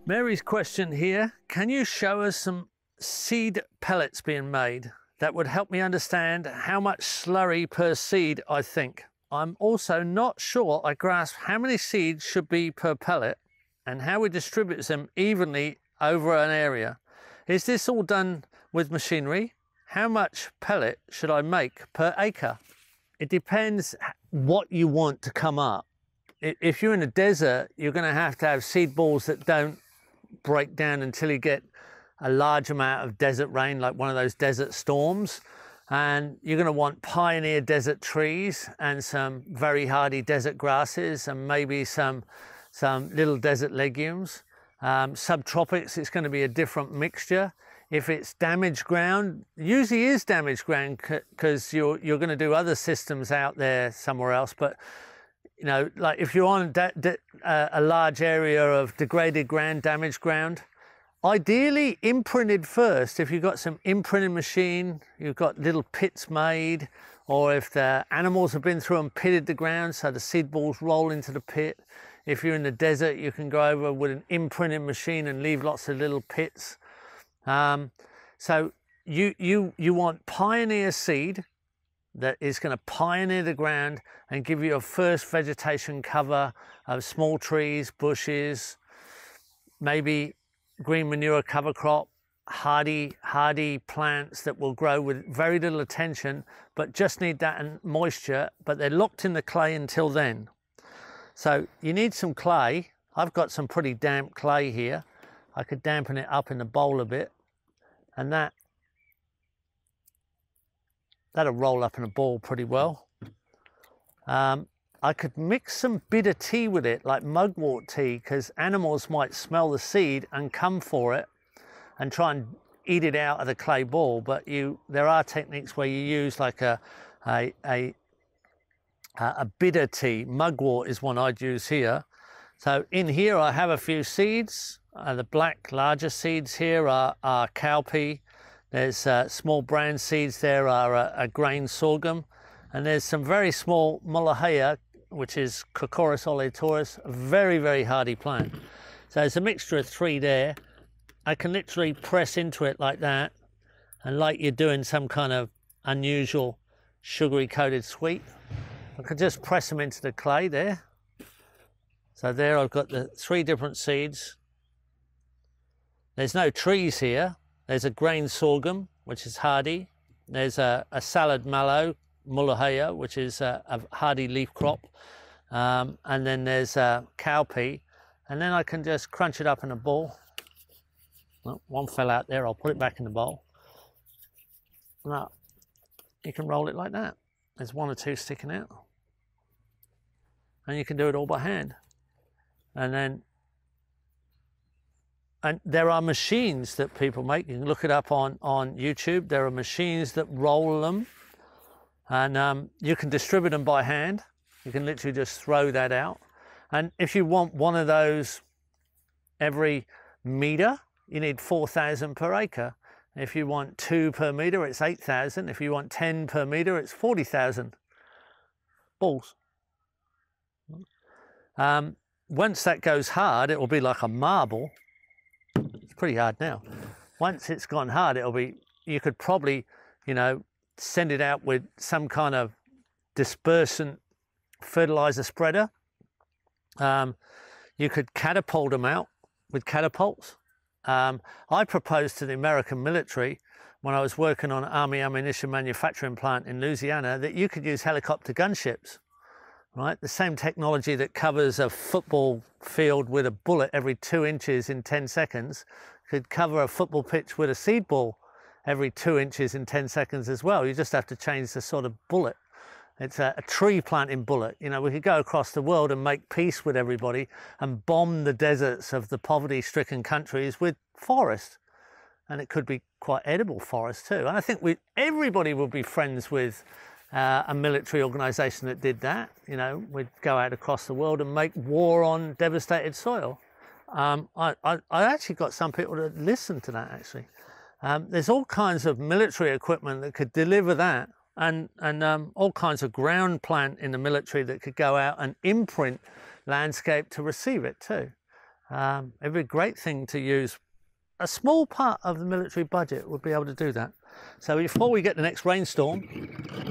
Mary's question here, can you show us some seed pellets being made? That would help me understand how much slurry per seed I think. I'm also not sure I grasp how many seeds should be per pellet and how we distribute them evenly over an area. Is this all done with machinery? How much pellet should I make per acre? It depends what you want to come up. If you're in a desert, you're going to have seed balls that don't break down until you get a large amount of desert rain, like one of those desert storms. And you're going to want pioneer desert trees and some very hardy desert grasses and maybe some little desert legumes. Subtropics, it's going to be a different mixture. If it's damaged ground, usually is damaged ground because you're going to do other systems out there somewhere else. But you know, like if you're on a large area of degraded ground, damaged ground, ideally imprinted first. If you've got some imprinting machine, you've got little pits made, or if the animals have been through and pitted the ground so the seed balls roll into the pit. If you're in the desert, you can go over with an imprinting machine and leave lots of little pits. So you want pioneer seed that is going to pioneer the ground and give you a first vegetation cover of small trees, bushes, maybe green manure cover crop, hardy plants that will grow with very little attention, but just need that moisture, but they're locked in the clay until then. So you need some clay. I've got some pretty damp clay here. I could dampen it up in the bowl a bit, and that'll roll up in a ball pretty well. I could mix some bitter tea with it, like mugwort tea, because animals might smell the seed and come for it and try and eat it out of the clay ball. But there are techniques where you use like a bitter tea. Mugwort is one I'd use here. So in here I have a few seeds. The black larger seeds here are cowpea. There's small brown seeds there are a grain sorghum. And there's some very small mullahaya, which is Cocorus oleatorus, a very, very hardy plant. So it's a mixture of three there. I can literally press into it like that, and like you're doing some kind of unusual sugary coated sweet. I can just press them into the clay there. So there I've got the three different seeds. There's no trees here. There's a grain sorghum, which is hardy. There's a salad mallow, mullahaya, which is a hardy leaf crop. And then there's cowpea. And then I can just crunch it up in a ball. Well, one fell out there. I'll put it back in the bowl. Now, you can roll it like that. There's one or two sticking out. And you can do it all by hand. And there are machines that people make. You can look it up on YouTube. There are machines that roll them. And you can distribute them by hand. You can literally just throw that out. And if you want one of those every meter, you need 4,000 per acre. If you want 2 per meter, it's 8,000. If you want 10 per meter, it's 40,000 balls. Once that goes hard, it will be like a marble. It's pretty hard now. Once it's gone hard, you could probably, you know, send it out with some kind of dispersant fertilizer spreader. You could catapult them out with catapults. I proposed to the American military when I was working on an army ammunition manufacturing plant in Louisiana that you could use helicopter gunships, right? The same technology that covers a football field with a bullet every 2 inches in 10 seconds could cover a football pitch with a seed ball every 2 inches in 10 seconds as well. You just have to change the sort of bullet. It's a tree planting bullet. You know, we could go across the world and make peace with everybody and bomb the deserts of the poverty-stricken countries with forest. And it could be quite edible forest too. And I think everybody would be friends with a military organization that did that. You know, we'd go out across the world and make war on devastated soil. I actually got some people to listen to that, actually. There's all kinds of military equipment that could deliver that, and all kinds of ground plant in the military that could go out and imprint landscape to receive it too. It'd be a great thing to use. A small part of the military budget would be able to do that. So before we get the next rainstorm,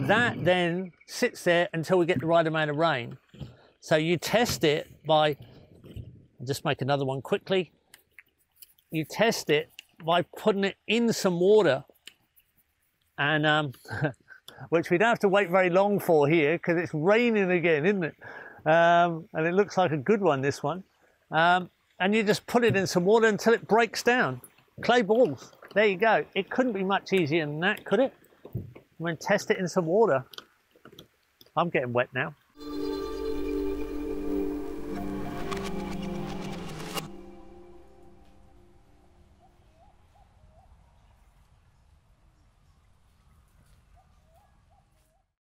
that then sits there until we get the right amount of rain. So you test it by, I'll just make another one quickly. You test it by putting it in some water, and which we don't have to wait very long for here because it's raining again, isn't it? And it looks like a good one, this one. And you just put it in some water until it breaks down. Clay balls, there you go. It couldn't be much easier than that, could it? I'm going to test it in some water. I'm getting wet now.